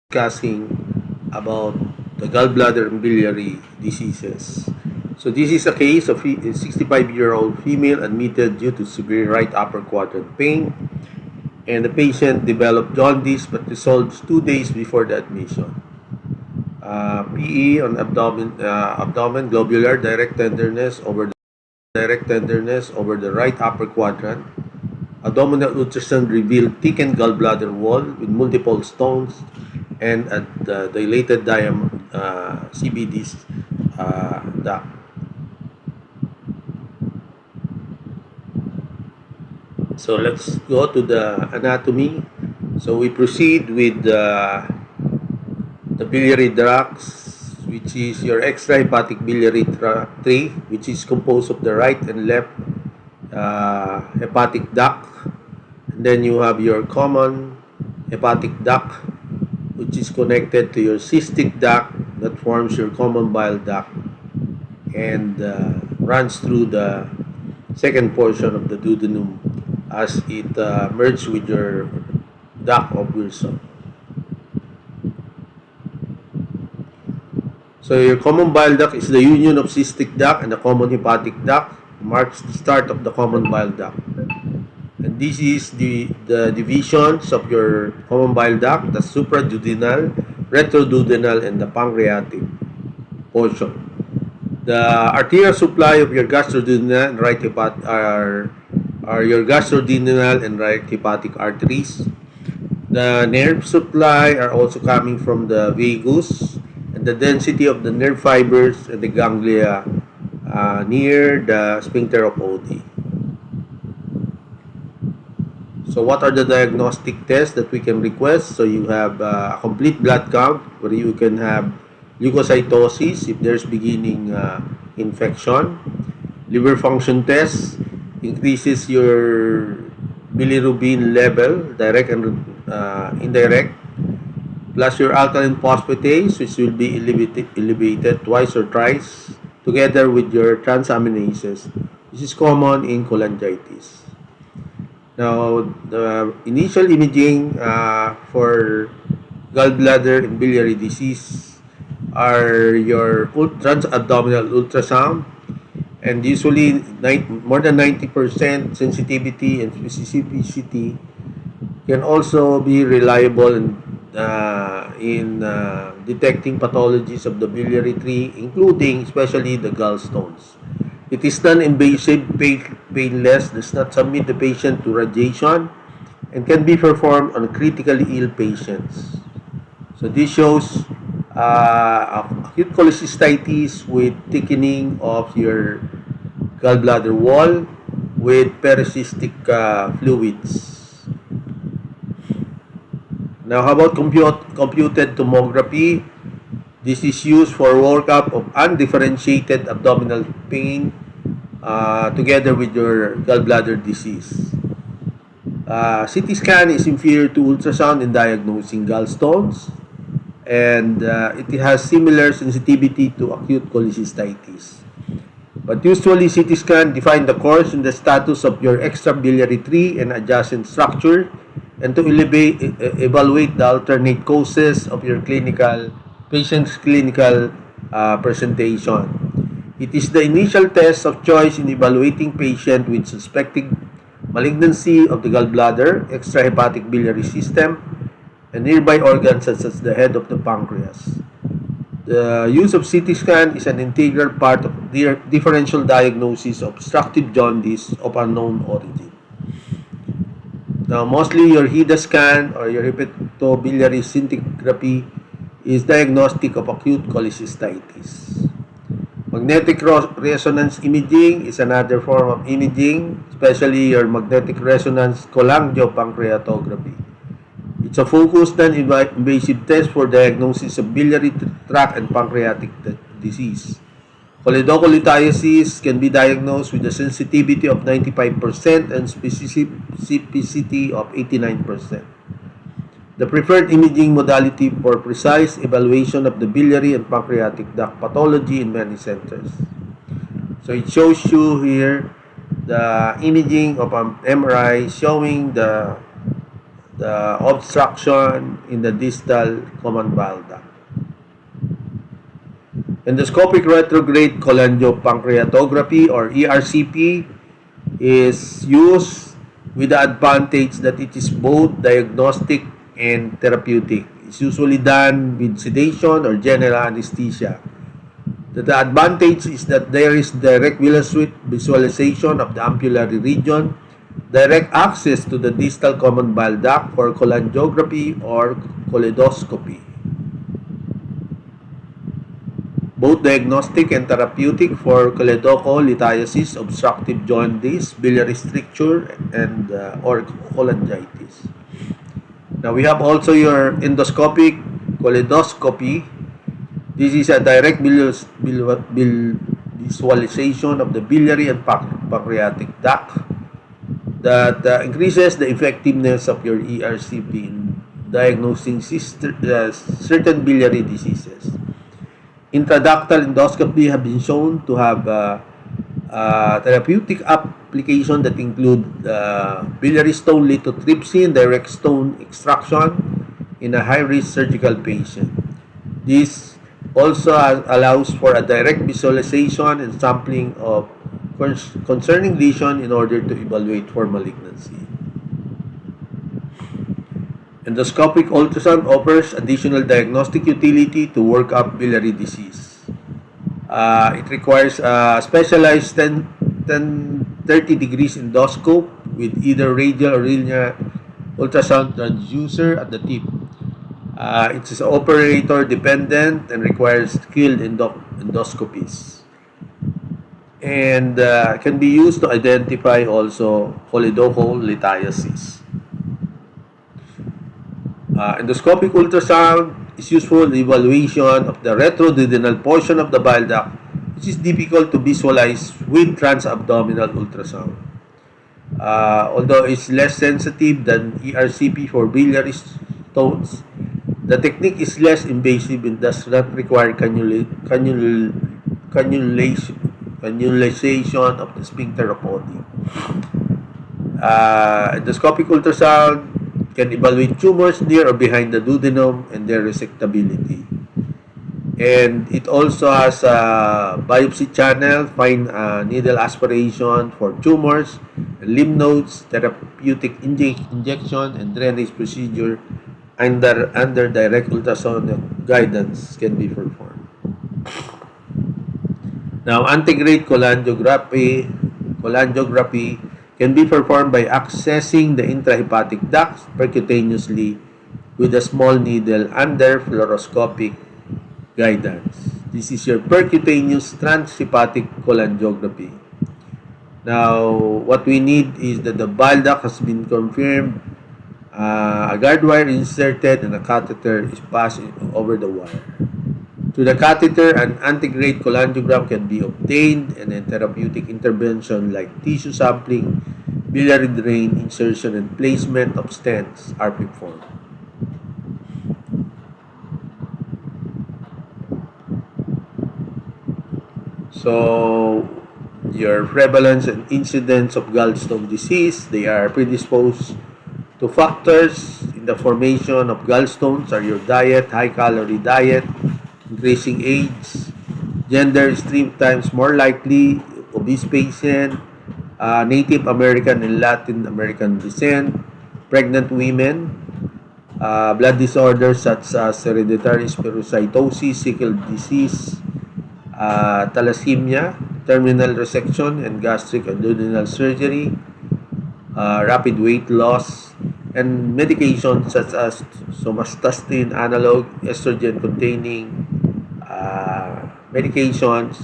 discussing about the gallbladder and biliary diseases. So this is a case of a 65-year-old female admitted due to severe right upper quadrant pain, and the patient developed jaundice but resolved 2 days before the admission. PE on abdomen, globular, direct tenderness over the right upper quadrant. Abdominal ultrasound revealed thickened gallbladder wall with multiple stones and a dilated CBD duct. So let's go to the anatomy. So we proceed with the biliary ducts, which is your extrahepatic biliary tree, which is composed of the right and left hepatic duct. And then you have your common hepatic duct, which is connected to your cystic duct that forms your common bile duct and runs through the second portion of the duodenum as it merges with your duct of Wilson. So your common bile duct is the union of cystic duct and the common hepatic duct, marks the start of the common bile duct. And this is the divisions of your common bile duct: the supraduodenal, retroduodenal, and the pancreatic portion. The arterial supply of your gastroduodenal and right hepatic are your gastroduodenal and right hepatic arteries. The nerve supply are also coming from the vagus, and the density of the nerve fibers and the ganglia near the sphincter of Oddi. So what are the diagnostic tests that we can request? So you have a complete blood count where you can have leukocytosis if there's beginning infection. Liver function test increases your bilirubin level, direct and indirect, plus your alkaline phosphatase, which will be elevated twice or thrice, together with your transaminases, which is common in cholangitis. Now, the initial imaging for gallbladder and biliary disease are your transabdominal ultrasound, and usually more than 90% sensitivity and specificity can also be reliable in detecting pathologies of the biliary tree, including especially the gallstones. It is non-invasive, painless, does not submit the patient to radiation, and can be performed on critically ill patients. So this shows acute cholecystitis with thickening of your gallbladder wall with pericystic fluids. Now, how about computed tomography? This is used for workup of undifferentiated abdominal pain together with your gallbladder disease. CT scan is inferior to ultrasound in diagnosing gallstones, and it has similar sensitivity to acute cholecystitis. But usually CT scan define the course and the status of your extrabiliary tree and adjacent structure, and to evaluate the alternate causes of your patient's clinical presentation. It is the initial test of choice in evaluating patient with suspected malignancy of the gallbladder, extrahepatic biliary system, and nearby organs such as the head of the pancreas. The use of CT scan is an integral part of the differential diagnosis of obstructive jaundice of unknown origin. Now, mostly your HIDA scan or your hepatobiliary scintigraphy is diagnostic of acute cholecystitis. Magnetic resonance imaging is another form of imaging, especially your magnetic resonance cholangiopancreatography. It's a focused non-invasive test for diagnosis of biliary tract and pancreatic disease. Choledocholithiasis can be diagnosed with a sensitivity of 95% and specificity of 89%. The preferred imaging modality for precise evaluation of the biliary and pancreatic duct pathology in many centers. So it shows you here the imaging of an MRI showing the the obstruction in the distal common bile duct. Endoscopic retrograde cholangiopancreatography or ERCP is used with the advantage that it is both diagnostic and therapeutic. It's usually done with sedation or general anesthesia. The advantage is that there is direct visualization of the ampullary region, direct access to the distal common bile duct for cholangiography or choledoscopy. Both diagnostic and therapeutic for choledocholithiasis, obstructive jaundice, biliary stricture, and or cholangitis. Now we have also your endoscopic choledoscopy. This is a direct visualization of the biliary and pancreatic duct that increases the effectiveness of your ERCP in diagnosing certain biliary diseases. Intraductal endoscopy have been shown to have therapeutic application that include biliary stone lithotripsy, direct stone extraction in a high-risk surgical patient. This also allows for a direct visualization and sampling of concerning lesion in order to evaluate for malignancy. Endoscopic ultrasound offers additional diagnostic utility to work up biliary disease. It requires a specialized 30 degrees endoscope with either radial or linear ultrasound transducer at the tip. It is operator dependent and requires skilled endoscopists. And can be used to identify also choledocholithiasis. Endoscopic ultrasound is useful in the evaluation of the retroduodenal portion of the bile duct, which is difficult to visualize with transabdominal ultrasound. Although it's less sensitive than ERCP for biliary stones, the technique is less invasive and does not require cannulation of the sphincter of Oddi. Endoscopic ultrasound can evaluate tumors near or behind the duodenum and their resectability. And it also has a biopsy channel, fine needle aspiration for tumors, lymph nodes, therapeutic injection, and drainage procedure under direct ultrasound guidance can be performed. Now, antegrade cholangiography can be performed by accessing the intrahepatic ducts percutaneously with a small needle under fluoroscopic guidance. This is your percutaneous transhepatic cholangiography. Now, what we need is that the bile duct has been confirmed, a guard wire inserted, and a catheter is passed over the wire. Through the catheter, an antegrade cholangiogram can be obtained, and a therapeutic intervention like tissue sampling, biliary drain, insertion, and placement of stents are performed. So, your prevalence and incidence of gallstone disease, they are predisposed to factors in the formation of gallstones are your diet, high-calorie diet, increasing age, gender is 3 times more likely, obese patient, Native American and Latin American descent, pregnant women, blood disorders such as hereditary spherocytosis, sickle disease, thalassemia, terminal resection and gastric duodenal surgery, rapid weight loss, and medications such as somatostatin analog, estrogen-containing medications,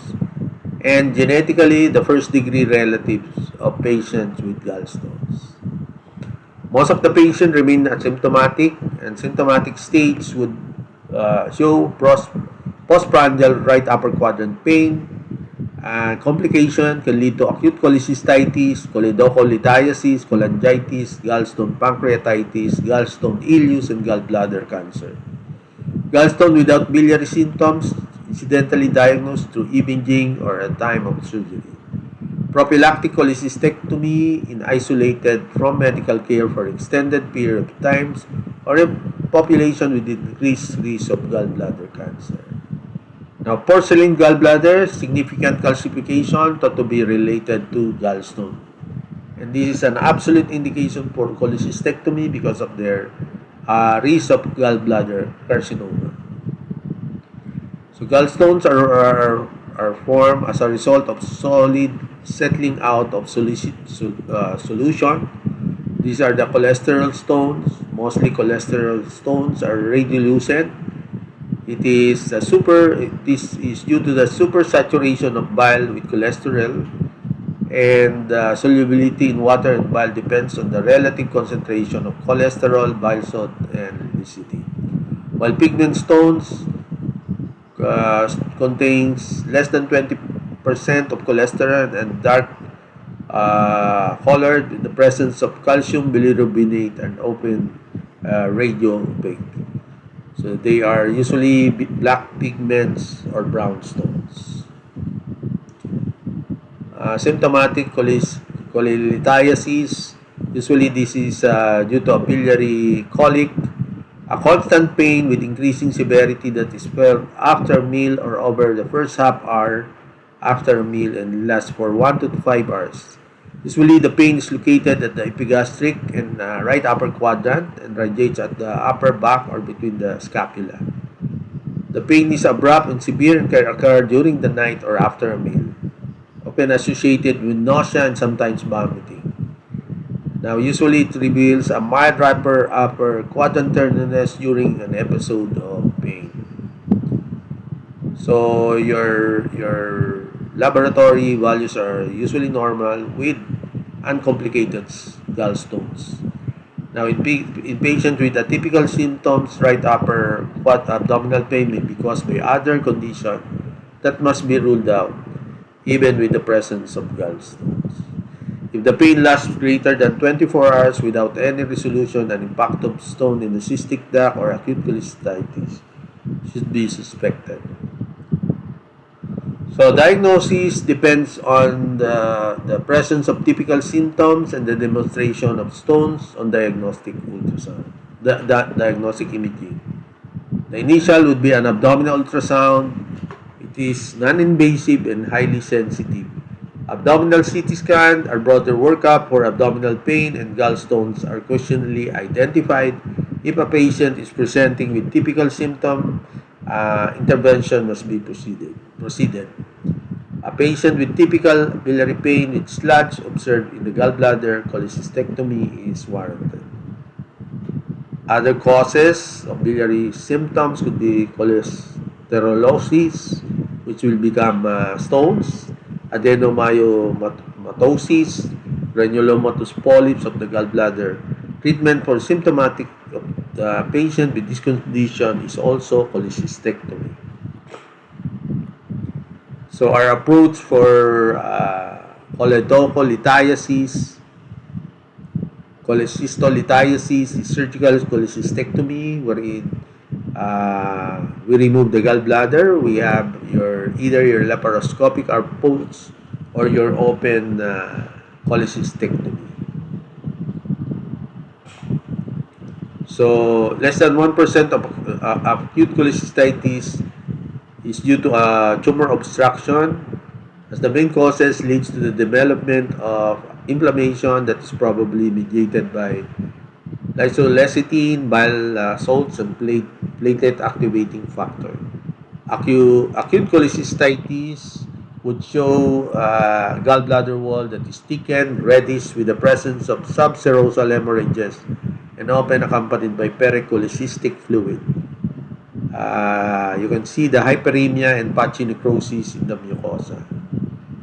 and genetically the first-degree relatives of patients with gallstones. Most of the patients remain asymptomatic, and symptomatic stage would show postprandial right upper quadrant pain. Complication can lead to acute cholecystitis, choledocholithiasis, cholangitis, gallstone pancreatitis, gallstone ileus, and gallbladder cancer. Gallstone without biliary symptoms, incidentally diagnosed through imaging or at time of surgery. prophylactic cholecystectomy in isolated from medical care for extended period of times, or a population with increased risk of gallbladder cancer. Now, porcelain gallbladder, significant calcification thought to be related to gallstone. And this is an absolute indication for cholecystectomy because of their risk of gallbladder carcinoma. So gallstones are formed as a result of solid settling out of solution. These are the cholesterol stones. Mostly cholesterol stones are radiolucent. This is due to the supersaturation of bile with cholesterol, and solubility in water and bile depends on the relative concentration of cholesterol, bile salt, and acidity. While pigment stones contains less than 20% of cholesterol and dark colored in the presence of calcium bilirubinate and open radio opaque. So they are usually black pigments or brown stones. Symptomatic cholelithiasis. Usually this is due to a biliary colic, a constant pain with increasing severity that is felt after a meal or over the first half hour after a meal and lasts for 1 to 5 hours. Usually the pain is located at the epigastric and right upper quadrant and radiates at the upper back or between the scapula. The pain is abrupt and severe and can occur during the night or after a meal, often associated with nausea and sometimes vomiting. Now, usually it reveals a mild upper quadrant tenderness during an episode of pain. So your laboratory values are usually normal with uncomplicated gallstones. Now, in patients with atypical symptoms, right upper abdominal pain may be caused by other conditions that must be ruled out, even with the presence of gallstones. If the pain lasts greater than 24 hours without any resolution, an impact of stone in the cystic duct or acute cholecystitis should be suspected. So diagnosis depends on the presence of typical symptoms and the demonstration of stones on diagnostic ultrasound, the diagnostic imaging. The initial would be an abdominal ultrasound. It is non-invasive and highly sensitive. Abdominal CT scan or broader workup for abdominal pain and gallstones are occasionally identified. If a patient is presenting with typical symptom, intervention must be proceeded. A patient with typical biliary pain with sludge observed in the gallbladder, cholecystectomy is warranted. Other causes of biliary symptoms could be cholesterolosis, which will become stones, adenomyomatosis, granulomatous polyps of the gallbladder. Treatment for symptomatic of the patient with this condition is also cholecystectomy. So our approach for cholecystolithiasis is surgical cholecystectomy, wherein we remove the gallbladder. We have either your laparoscopic approach or your open cholecystectomy. So less than 1% of acute cholecystitis is due to a tumor obstruction, as the main causes leads to the development of inflammation that is probably mediated by lysolecithin, bile salts, and platelet activating factor. Acute cholecystitis would show gallbladder wall that is thickened, reddish, with the presence of subserosal hemorrhages and often accompanied by pericholecystic fluid. You can see the hyperemia and patchy necrosis in the mucosa.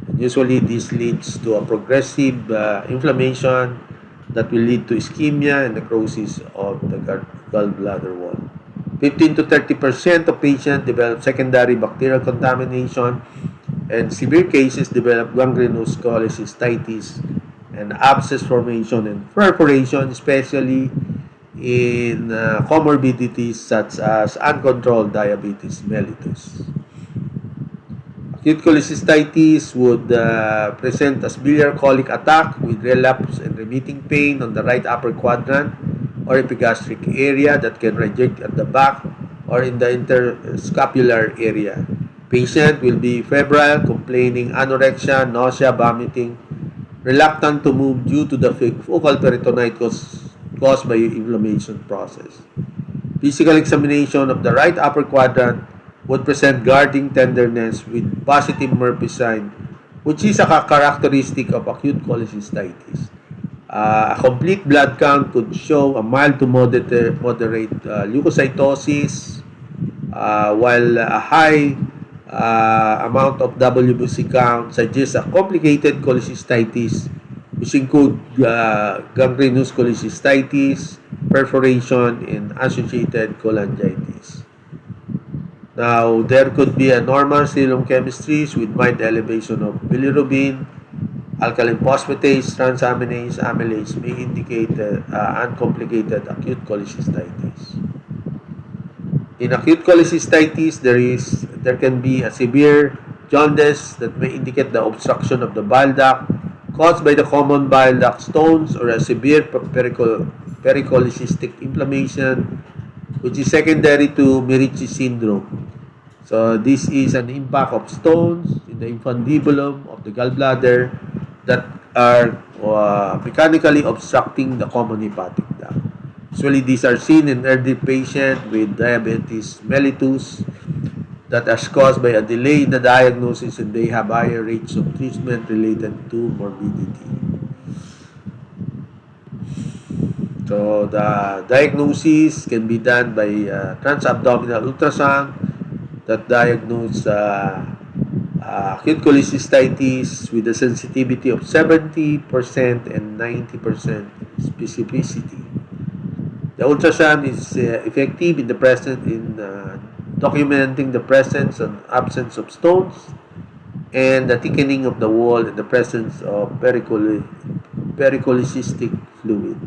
And usually this leads to a progressive inflammation that will lead to ischemia and necrosis of the gallbladder wall. 15 to 30% of patients develop secondary bacterial contamination, and severe cases develop gangrenous cholecystitis and abscess formation and perforation, especially in comorbidities such as uncontrolled diabetes mellitus. Acute cholecystitis would present as biliary colic attack with relapse and remitting pain on the right upper quadrant or epigastric area that can radiate at the back or in the interscapular area. Patient will be febrile, complaining anorexia, nausea, vomiting, reluctant to move due to the focal peritonitis caused by inflammation process. Physical examination of the right upper quadrant would present guarding tenderness with positive Murphy sign, which is a characteristic of acute cholecystitis. A complete blood count could show a mild to moderate leukocytosis, while a high amount of WBC count suggests a complicated cholecystitis, which include gangrenous cholecystitis, perforation, and associated cholangitis. Now, there could be a normal serum chemistries with mild elevation of bilirubin, alkaline phosphatase, transaminase, amylase may indicate uncomplicated acute cholecystitis. In acute cholecystitis, there can be a severe jaundice that may indicate the obstruction of the bile duct caused by the common bile duct stones or a severe pericholecystic inflammation, which is secondary to Merici syndrome. So this is an impact of stones in the infundibulum of the gallbladder that are mechanically obstructing the common hepatic duct. Usually these are seen in elderly patients with diabetes mellitus that is caused by a delay in the diagnosis, and they have higher rates of treatment related to morbidity. So the diagnosis can be done by transabdominal ultrasound that diagnose acute cholecystitis with a sensitivity of 70% and 90% specificity. The ultrasound is effective in documenting the presence and absence of stones and the thickening of the wall and the presence of pericholecystic fluid.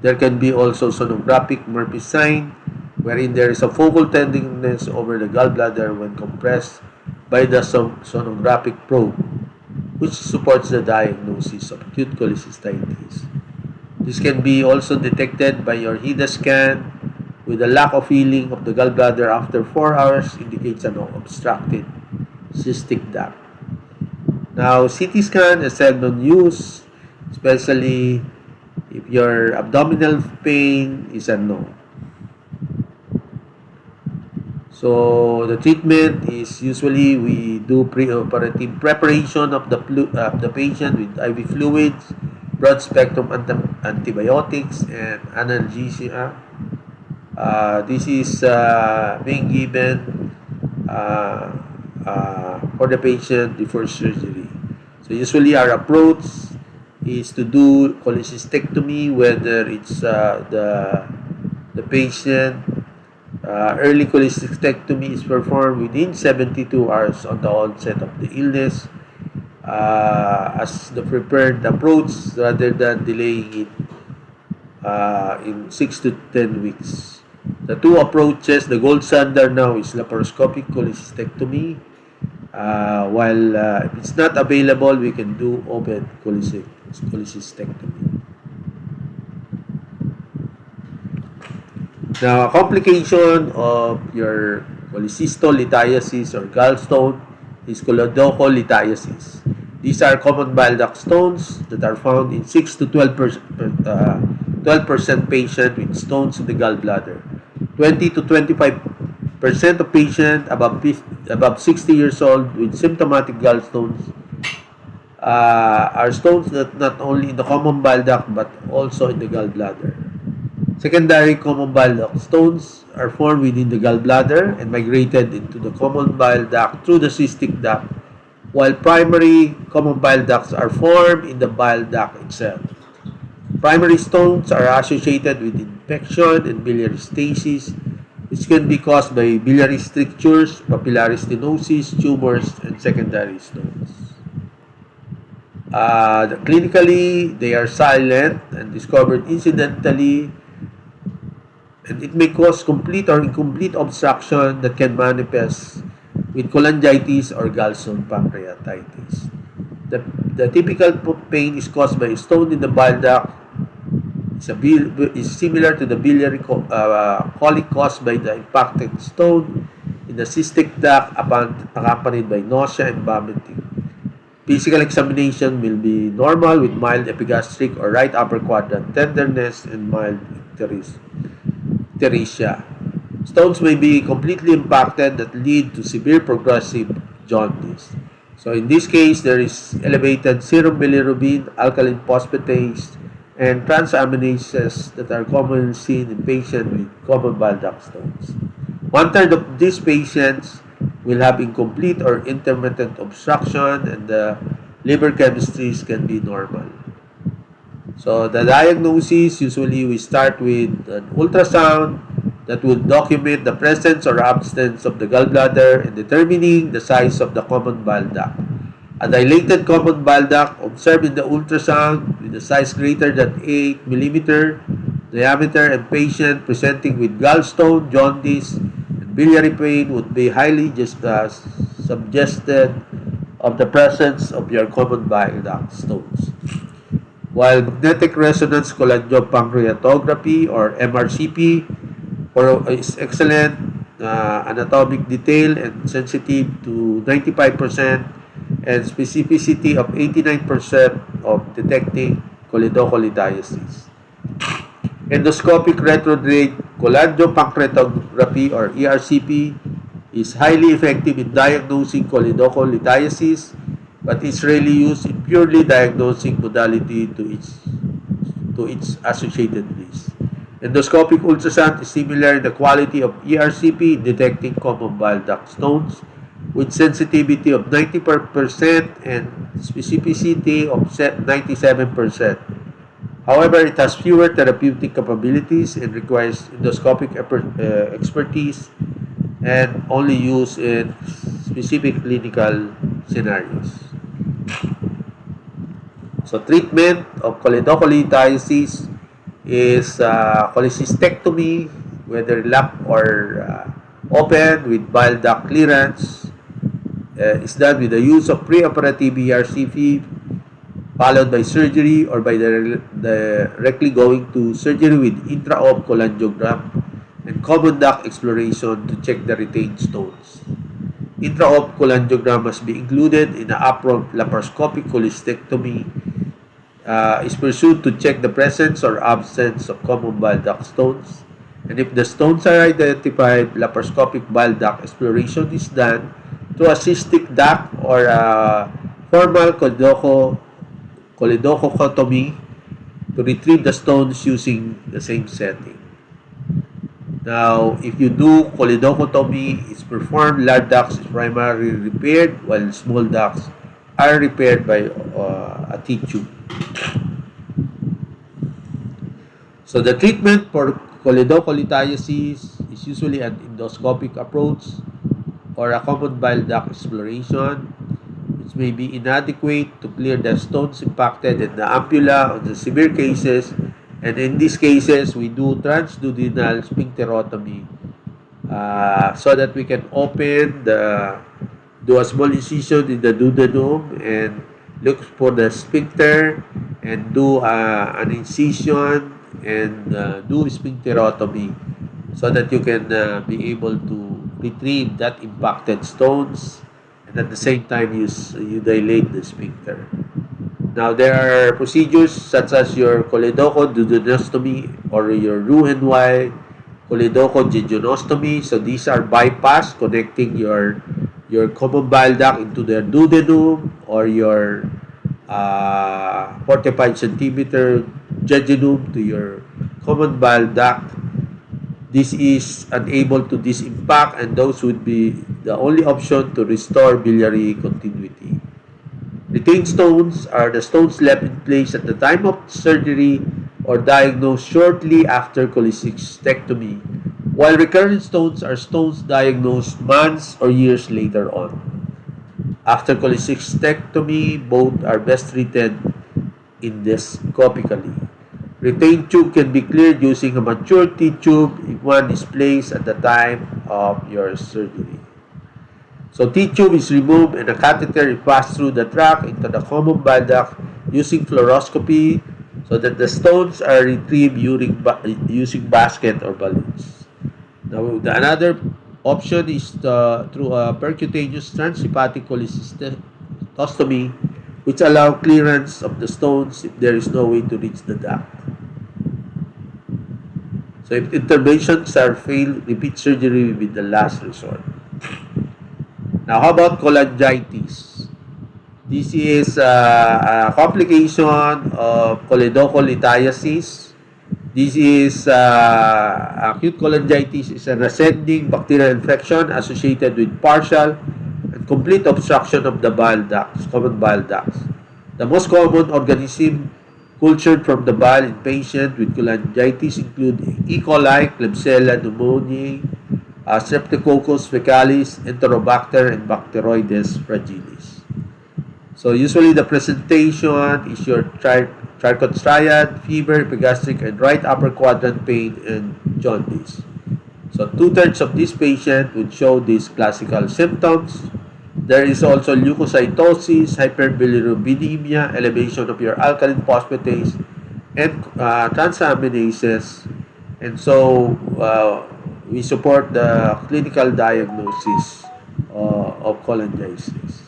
There can be also sonographic Murphy sign, wherein there is a focal tenderness over the gallbladder when compressed by the sonographic probe, which supports the diagnosis of acute cholecystitis. This can be also detected by your HIDA scan with a lack of healing of the gallbladder after 4 hours indicates an obstructed cystic duct. Now, CT scan is seldom used, especially if your abdominal pain is unknown. So the treatment is usually we do pre-operative preparation of the patient with IV fluids, broad spectrum antibiotics, and analgesia. This is being given for the patient before surgery. So usually our approach is to do cholecystectomy, whether it's the patient early cholecystectomy is performed within 72 hours on the onset of the illness as the preferred approach rather than delaying it in 6 to 10 weeks. The two approaches, the gold standard now is laparoscopic cholecystectomy, while if it's not available, we can do open cholecystectomy. Now, a complication of your cholecystolithiasis or gallstone is choledocholitis. These are common bile duct stones that are found in 6 to 12% patient with stones in the gallbladder. 20 to 25% of patients above 60 years old with symptomatic gallstones are stones that not only in the common bile duct but also in the gallbladder. Secondary common bile duct stones are formed within the gallbladder and migrated into the common bile duct through the cystic duct, while primary common bile ducts are formed in the bile duct itself. Primary stones are associated with infection and biliary stasis, which can be caused by biliary strictures, papillary stenosis, tumors, and secondary stones. Clinically, they are silent and discovered incidentally, and it may cause complete or incomplete obstruction that can manifest with cholangitis or gallstone pancreatitis. The typical pain is caused by a stone in the bile duct. Is similar to the biliary colic caused by the impacted stone in the cystic duct accompanied by nausea and vomiting. Physical examination will be normal with mild epigastric or right upper quadrant tenderness and mild icteria. Stones may be completely impacted that lead to severe progressive jaundice. So in this case, there is elevated serum bilirubin, alkaline phosphatase, and transaminases that are commonly seen in patients with common bile duct stones. 1/3 of these patients will have incomplete or intermittent obstruction, and the liver chemistries can be normal. So the diagnosis, usually we start with an ultrasound that will document the presence or absence of the gallbladder and determining the size of the common bile duct. A dilated common bile duct observed in the ultrasound with a size greater than 8 mm diameter and patient presenting with gallstone, jaundice, and biliary pain would be highly suggested of the presence of your common bile duct stones. While magnetic resonance cholangiopancreatography or MRCP is excellent anatomic detail and sensitive to 95% and specificity of 89% of detecting choledocholidiasis. Endoscopic retrograde cholangiopancreatography or ERCP is highly effective in diagnosing choledocholidiasis, but is rarely used in purely diagnosing modality to its associated risk. Endoscopic ultrasound is similar in the quality of ERCP in detecting common bile duct stones with sensitivity of 90% and specificity of 97%. However, it has fewer therapeutic capabilities and requires endoscopic expertise and only used in specific clinical scenarios. So, treatment of choledocholidiasis is cholecystectomy, whether lap or open with bile duct clearance, is done with the use of preoperative ERCP followed by surgery or by directly going to surgery with intra-op cholangiogram and common duct exploration to check the retained stones. Intra-op cholangiogram must be included in the upfront laparoscopic cholecystectomy is pursued to check the presence or absence of common bile duct stones. And if the stones are identified, laparoscopic bile duct exploration is done to a cystic duct or a formal choledochotomy to retrieve the stones using the same setting. Now, if you do choledochotomy, it's performed, large ducts is primarily repaired while small ducts are repaired by a T-tube. So the treatment for choledocholidiasis is usually an endoscopic approach or a common bile duct exploration, which may be inadequate to clear the stones impacted in the ampulla on the severe cases. And in these cases, we do transduodenal sphincterotomy so that we can do a small incision in the duodenum and look for the sphincter and do an incision and do sphincterotomy so that you can be able to retrieve that impacted stones, and at the same time you dilate the sphincter. Now, there are procedures such as your choledochoduodenostomy or your Roux-en-Y choledochojejunostomy. So these are bypass connecting your common bile duct into the duodenum or your 45 centimeter jejunum to your common bile duct. This is unable to disimpact, and those would be the only option to restore biliary continuity. Retained stones are the stones left in place at the time of surgery or diagnosed shortly after cholecystectomy, while recurrent stones are stones diagnosed months or years later on. After cholecystectomy, both are best treated endoscopically. Retained tube can be cleared using a mature T-tube if one is placed at the time of your surgery. So T-tube is removed and a catheter is passed through the tract into the common bile duct using fluoroscopy so that the stones are retrieved using basket or balloons. Now, another option is through a percutaneous transhepatic cholecystostomy, which allow clearance of the stones if there is no way to reach the duct. So if interventions are failed, repeat surgery will be the last resort. Now, how about cholangitis? This is a complication of choledocholithiasis. This is acute cholangitis is an ascending bacterial infection associated with partial and complete obstruction of the bile ducts, common bile ducts. The most common organism cultured from the bile in patients with cholangitis include E. coli, Klebsiella pneumoniae, Streptococcus faecalis, Enterobacter, and Bacteroides fragilis. So usually the presentation is your Charcot triad, fever, epigastric, and right upper quadrant pain and jaundice. So 2/3 of these patients would show these classical symptoms. There is also leukocytosis, hyperbilirubinemia, elevation of your alkaline phosphatase, and transaminases. And so we support the clinical diagnosis of cholangitis.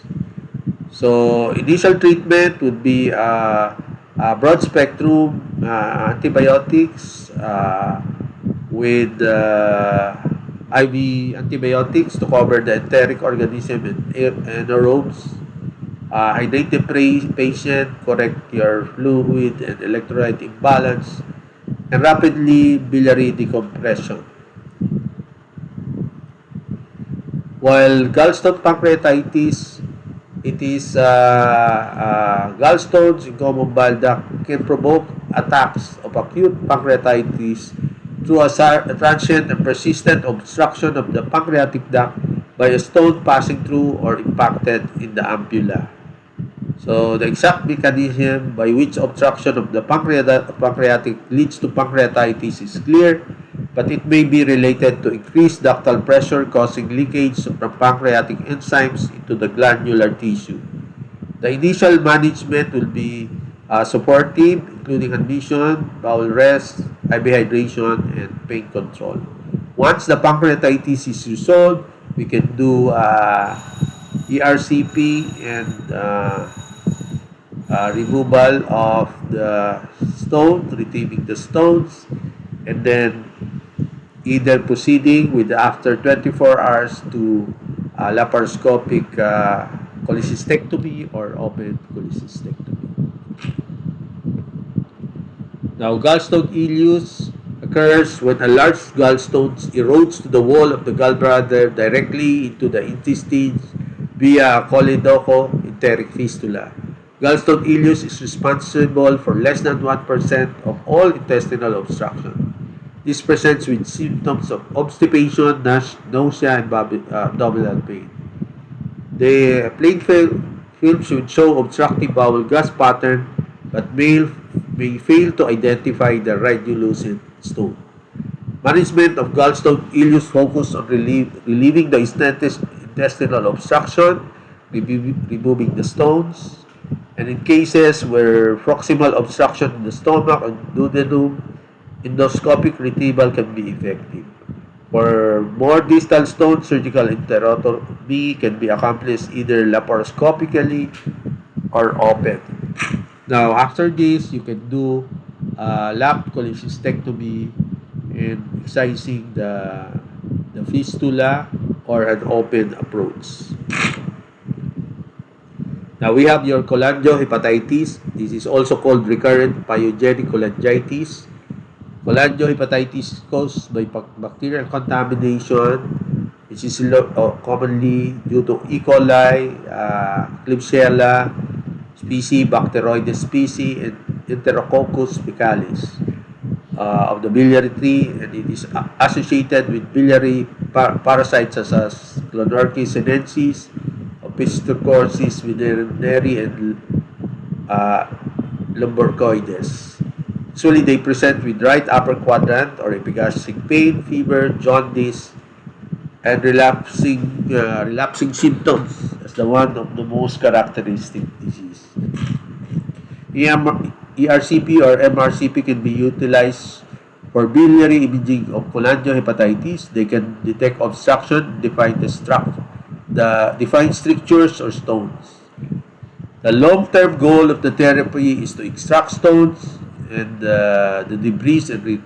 So initial treatment would be broad spectrum antibiotics with IV antibiotics to cover the enteric organism and aerobes. Hydrate the patient, correct your fluid and electrolyte imbalance, and rapidly biliary decompression. While gallstone pancreatitis, it is gallstones in common bile duct can provoke attacks of acute pancreatitis through a transient and persistent obstruction of the pancreatic duct by a stone passing through or impacted in the ampulla. So the exact mechanism by which obstruction of the pancreatic leads to pancreatitis is clear, but it may be related to increased ductal pressure causing leakage from pancreatic enzymes into the glandular tissue. The initial management will be supportive, including admission, bowel rest, IV hydration, and pain control. Once the pancreatitis is resolved, we can do ERCP and removal of the stones, retrieving the stones, and then either proceeding with after 24 hours to laparoscopic cholecystectomy or open cholecystectomy. Now, gallstone ileus occurs when a large gallstone erodes to the wall of the gallbladder directly into the intestines via choledocho-enteric fistula. Gallstone ileus is responsible for less than 1% of all intestinal obstruction. This presents with symptoms of obstipation, nausea, and abdominal pain. The plain film should show obstructive bowel gas pattern, but may fail to identify the radiolucent stone. Management of gallstone ileus focus on relieving the intestinal obstruction, removing the stones, and in cases where proximal obstruction in the stomach and duodenum, endoscopic retrieval can be effective. For more distal stones, surgical enterotomy can be accomplished either laparoscopically or open. Now, after this, you can do lap cholecystectomy and excising the fistula or an open approach. Now, we have your cholangiohepatitis. This is also called recurrent pyogenic cholangitis. Cholangiohepatitis is caused by bacterial contamination, which is commonly due to E. coli, Klebsiella species, Bacteroides species, and Enterococcus faecalis of the biliary tree, and it is associated with biliary parasites such as Clonorchis sinensis, Opisthococcus veterinary, and Lumbricoides. Usually, they present with right upper quadrant or epigastric pain, fever, jaundice, and relapsing symptoms as the one of the most characteristic disease. ERCP or MRCP can be utilized for biliary imaging of cholangiohepatitis. They can detect obstruction, define strictures or stones. The long-term goal of the therapy is to extract stones and the debris and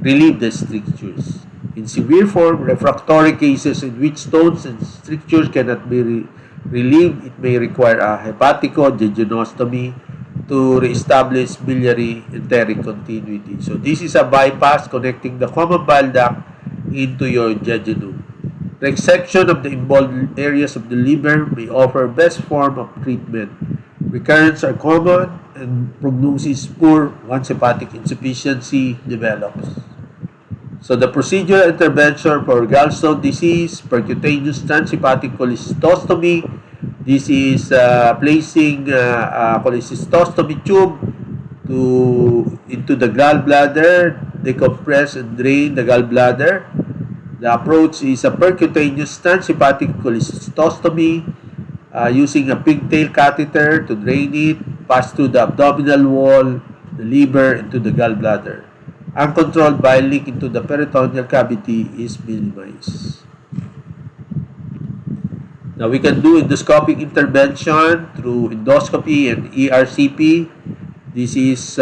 relieve the strictures. In severe form, refractory cases in which stones and strictures cannot be relieved, it may require a hepatico-jejunostomy to reestablish biliary enteric continuity. So this is a bypass connecting the common bile duct into your jejunum. Resection of the involved areas of the liver may offer best form of treatment. Recurrence are common and prognosis poor once hepatic insufficiency develops. So the procedural intervention for gallstone disease, percutaneous transhepatic cholecystostomy. This is placing a cholecystostomy tube into the gallbladder, decompress and drain the gallbladder. The approach is a percutaneous transhepatic cholecystostomy using a pigtail catheter to drain it, pass through the abdominal wall, the liver, into the gallbladder. Uncontrolled bile leak into the peritoneal cavity is minimized. Now, we can do endoscopic intervention through endoscopy and ERCP. This is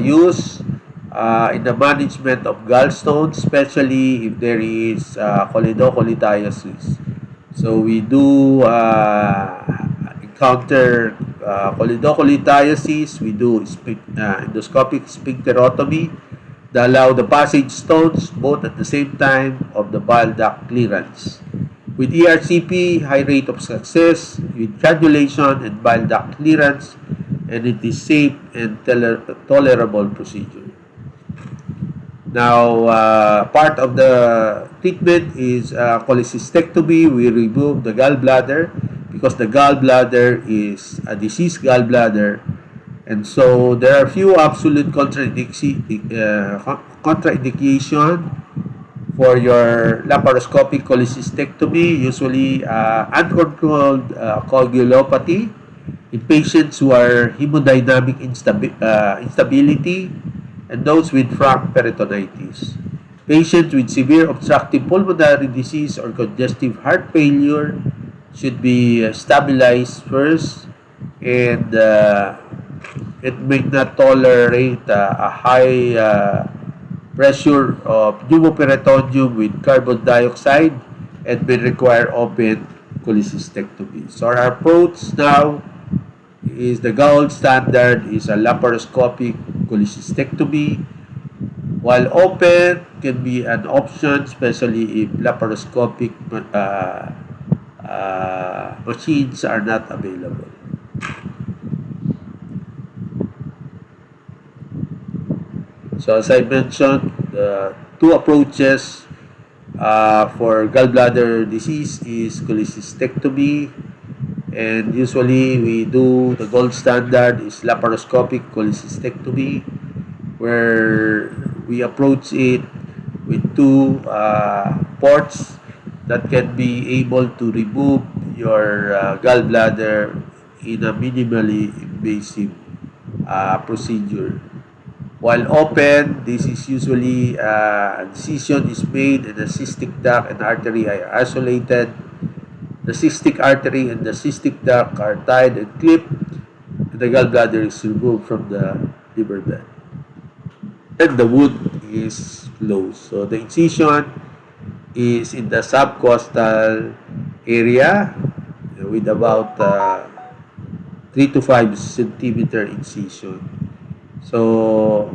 used in the management of gallstones, especially if there is choledocholithiasis. So, we do encounter choledocholithiasis. We do endoscopic sphincterotomy that allow the passage stones both at the same time of the bile duct clearance. With ERCP, high rate of success with cannulation and bile duct clearance, and it is safe and tolerable procedure. Now, part of the treatment is cholecystectomy. We remove the gallbladder because the gallbladder is a diseased gallbladder, and so there are few absolute contraindication for your laparoscopic cholecystectomy, usually uncontrolled coagulopathy in patients who are hemodynamic instability and those with frank peritonitis. Patients with severe obstructive pulmonary disease or congestive heart failure should be stabilized first, and it may not tolerate a high pressure of pneumoperitoneum with carbon dioxide and may require open cholecystectomy. So our approach now is the gold standard is a laparoscopic cholecystectomy, while open can be an option, especially if laparoscopic machines are not available. So as I mentioned, the two approaches for gallbladder disease is cholecystectomy, and usually we do the gold standard is laparoscopic cholecystectomy, where we approach it with two ports that can be able to remove your gallbladder in a minimally invasive procedure. While open, this is usually a incision is made and the cystic duct and artery are isolated. The cystic artery and the cystic duct are tied and clipped, and the gallbladder is removed from the liver bed. And the wound is closed. So the incision is in the subcostal area with about 3 to 5 centimeter incision. So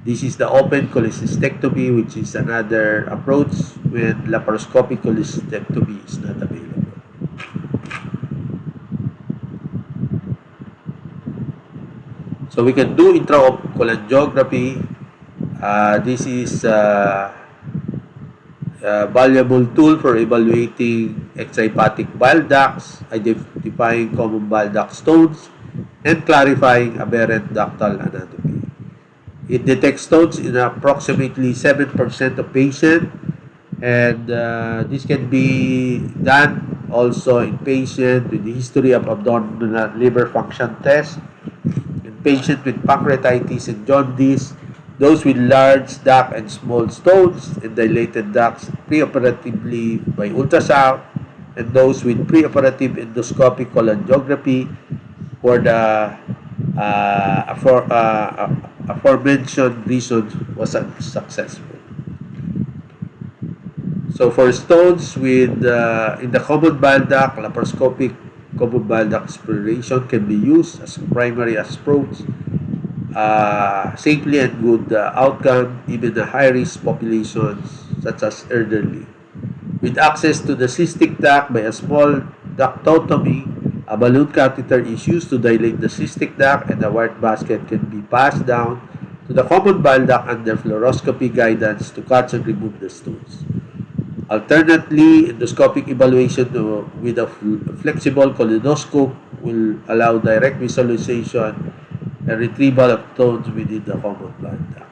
this is the open cholecystectomy, which is another approach when laparoscopic cholecystectomy is not available. So we can do intracholangiography. This is a valuable tool for evaluating extrahepatic bile ducts, identifying common bile duct stones, and clarifying aberrant ductal anatomy. It detects stones in approximately 7% of patients, And this can be done also in patients with the history of abdominal liver function test, in patients with pancreatitis and jaundice, those with large duct and small stones and dilated ducts preoperatively by ultrasound, and those with preoperative endoscopic cholangiography for the aforementioned reasons was unsuccessful. So for stones with in the common bile duct, laparoscopic common bile duct exploration can be used as a primary approach, safely and good outcome even in high-risk populations such as elderly. With access to the cystic duct by a small ductotomy, a balloon catheter is used to dilate the cystic duct, and a wide basket can be passed down to the common bile duct under fluoroscopy guidance to catch and remove the stones. Alternately, endoscopic evaluation with a flexible colonoscope will allow direct visualization and retrieval of stones within the common bile duct.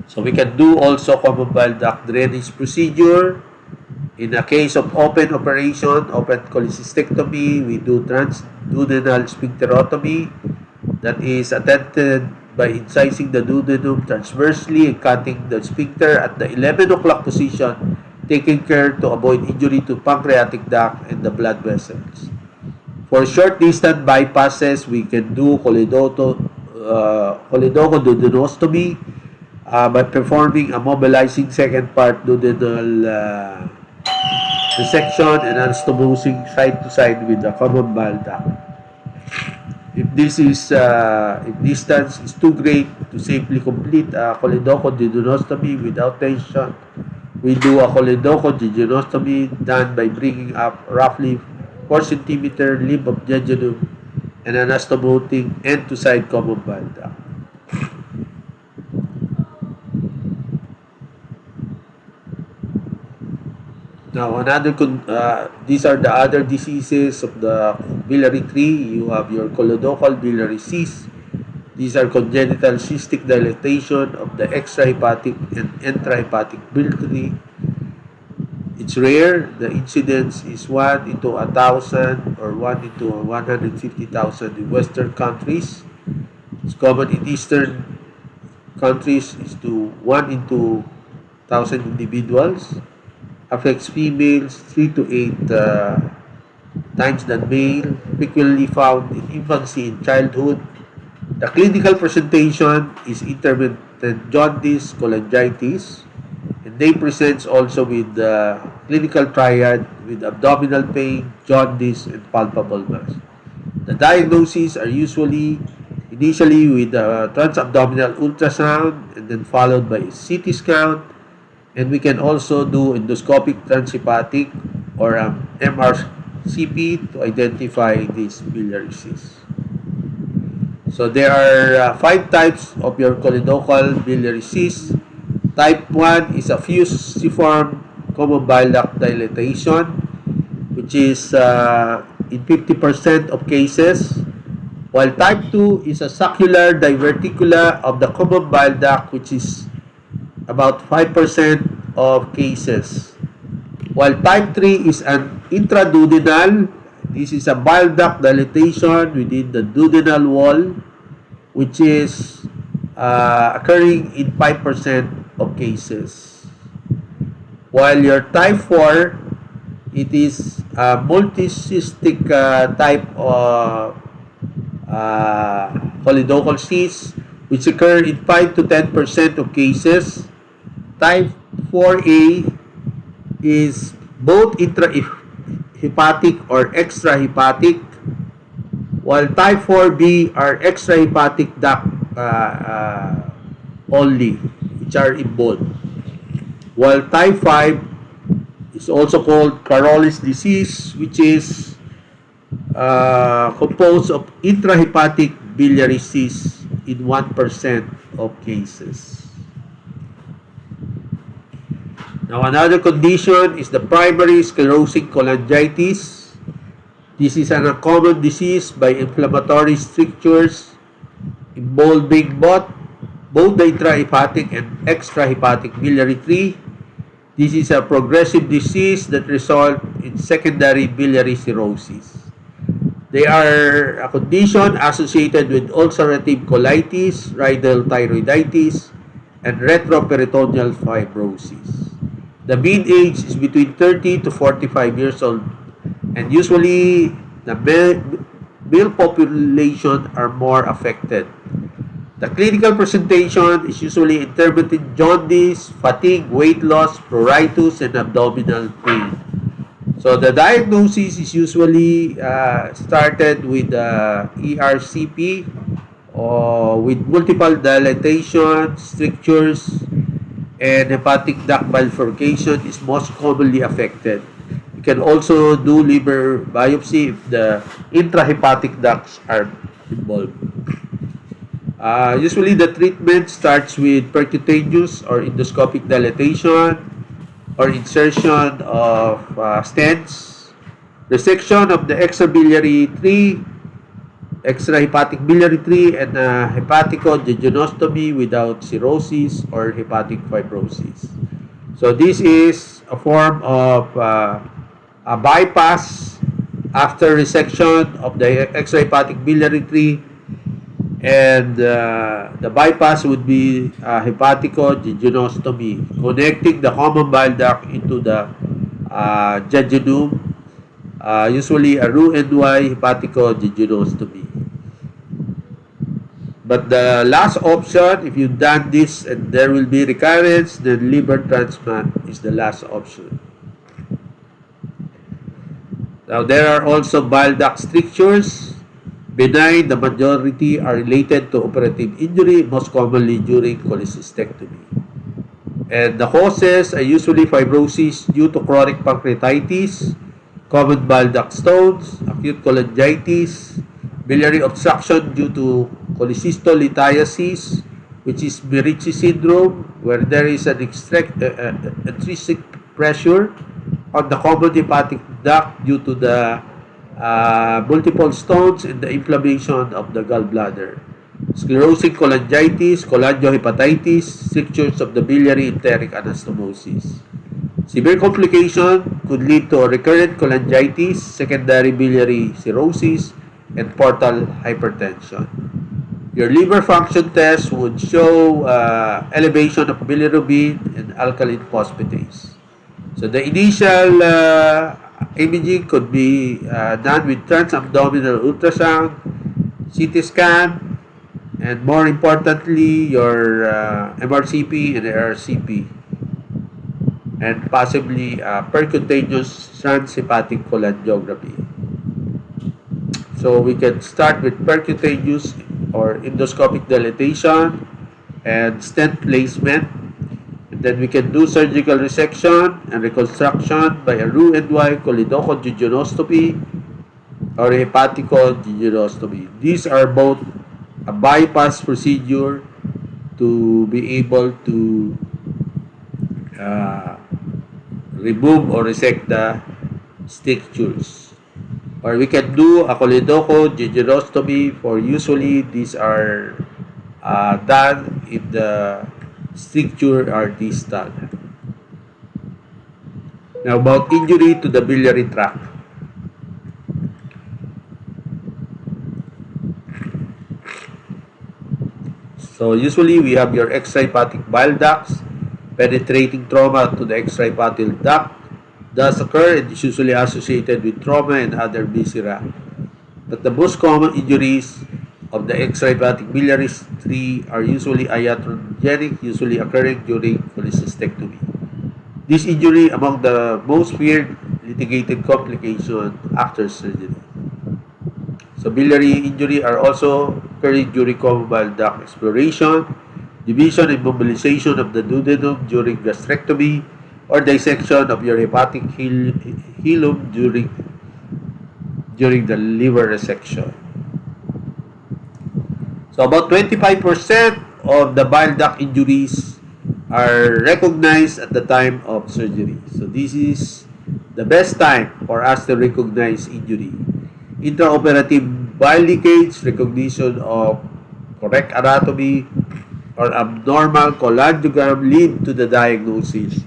So we can do also common bile duct drainage procedure. In a case of open operation, open cholecystectomy, we do transduodenal sphincterotomy, that is attempted by incising the duodenum transversely and cutting the sphincter at the 11 o'clock position, taking care to avoid injury to pancreatic duct and the blood vessels. For short distance bypasses, we can do choledochoduodenostomy by performing a mobilizing second part duodenal resection and anastomosing side to side with the common bile duct. If distance is too great to safely complete a choledochoduodenostomy without tension, we do a choledochoduodenostomy done by bringing up roughly 4 cm limb of jejunum and anastomoting end to side common bile duct. Now, these are the other diseases of the biliary tree. You have your colodocal biliary cyst. These are congenital cystic dilatation of the extrahepatic and intrahepatic biliary. It's rare. The incidence is 1 into 1,000 or 1 into 150,000 in Western countries. It's common in Eastern countries is to 1 into 1,000 individuals. Affects females 3 to 8 times than male, frequently found in infancy and childhood. The clinical presentation is intermittent jaundice, cholangitis, and they presents also with the clinical triad with abdominal pain, jaundice, and palpable mass. The diagnoses are initially with a transabdominal ultrasound and then followed by a CT scan. And we can also do endoscopic transhepatic or MRCP to identify these biliary cysts. So there are 5 types of your choledochal biliary cysts. Type 1 is a fusiform common bile duct dilatation, which is in 50% of cases, while type 2 is a saccular diverticula of the common bile duct, which is about 5% of cases. While type 3 is an intraduodenal, this is a bile duct dilatation within the duodenal wall, which is occurring in 5% of cases. While your type 4, it is a multicystic type of choledochal cyst, which occur in 5 to 10% of cases. Type 4A is both intrahepatic or extrahepatic, while type 4B are extrahepatic duct only, which are involved. While type 5 is also called Carollis disease, which is composed of intrahepatic biliary cysts in 1% of cases. Now, another condition is the primary sclerosing cholangitis. This is an uncommon disease by inflammatory strictures involving both both the intrahepatic and extrahepatic biliary tree. This is a progressive disease that results in secondary biliary cirrhosis. They are a condition associated with ulcerative colitis, radial thyroiditis, and retroperitoneal fibrosis. The mean age is between 30 to 45 years old, and usually the male population are more affected. The clinical presentation is usually intermittent jaundice, fatigue, weight loss, pruritus, and abdominal pain. So the diagnosis is usually started with ERCP or with multiple dilatation, strictures, and hepatic duct bifurcation is most commonly affected. You can also do liver biopsy if the intrahepatic ducts are involved. Usually the treatment starts with percutaneous or endoscopic dilatation or insertion of stents, resection of the extrabiliary tree, extrahepatic biliary tree, and hepaticojejunostomy without cirrhosis or hepatic fibrosis. So this is a form of a bypass after resection of the extrahepatic biliary tree, and the bypass would be hepaticojejunostomy, connecting the common bile duct into the jejunum, usually a Roux-en-Y hepaticojejunostomy. But the last option, if you've done this and there will be recurrence, then liver transplant is the last option. Now, there are also bile duct strictures. Benign, the majority are related to operative injury, most commonly during cholecystectomy. And the causes are usually fibrosis due to chronic pancreatitis, common bile duct stones, acute cholangitis, biliary obstruction due to cholecystolithiasis, which is Merici syndrome, where there is an intrinsic pressure on the common hepatic duct due to the multiple stones and the inflammation of the gallbladder. Sclerosing cholangitis, cholangiohepatitis, strictures of the biliary enteric anastomosis. Severe complication could lead to a recurrent cholangitis, secondary biliary cirrhosis, and portal hypertension. Your liver function test would show elevation of bilirubin and alkaline phosphatase. So the initial imaging could be done with transabdominal ultrasound, CT scan, and more importantly, your MRCP and RCP, and possibly percutaneous transhepatic cholangiography. So we can start with percutaneous or endoscopic dilatation and stent placement. And then we can do surgical resection and reconstruction by a Roux-en-Y choledochojejunostomy or hepaticojejunostomy. These are both a bypass procedure to be able to remove or resect the strictures. Or we can do a choledochojejunostomy, for usually these are done if the stricture are distal. Now about injury to the biliary tract. So usually we have your extrahepatic bile ducts. Penetrating trauma to the extrahepatic duct does occur and is usually associated with trauma and other viscera. But the most common injuries of the extrahepatic biliary tree are usually iatrogenic, usually occurring during cholecystectomy. This injury among the most feared litigated complications after surgery. So biliary injury are also occurring during common bile duct exploration, division and mobilization of the duodenum during gastrectomy, or dissection of your hepatic hilum during the liver resection. So about 25% of the bile duct injuries are recognized at the time of surgery. So this is the best time for us to recognize injury. Intraoperative bile leakage, recognition of correct anatomy, or abnormal cholangiogram lead to the diagnosis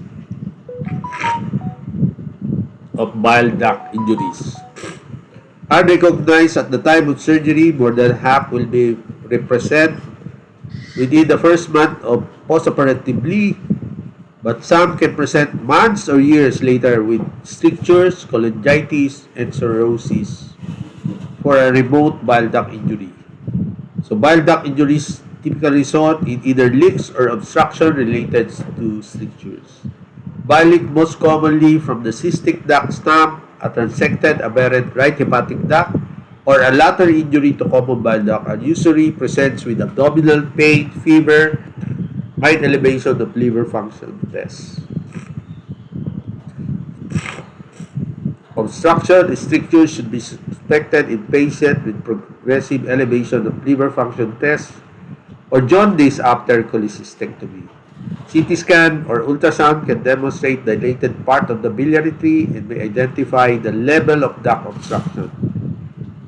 of bile duct injuries. Are recognized at the time of surgery, more than half will be represent within the first month of postoperatively, but some can present months or years later with strictures, cholangitis, and cirrhosis for a remote bile duct injury. So bile duct injuries typically result in either leaks or obstruction related to strictures. Bile leak most commonly from the cystic duct stump, a transected aberrant right hepatic duct, or a lateral injury to common bile duct, and usually presents with abdominal pain, fever, mild elevation of liver function tests. Obstruction strictures should be suspected in patients with progressive elevation of liver function tests or jaundice after cholecystectomy. CT scan or ultrasound can demonstrate dilated part of the biliary tree and may identify the level of duct obstruction.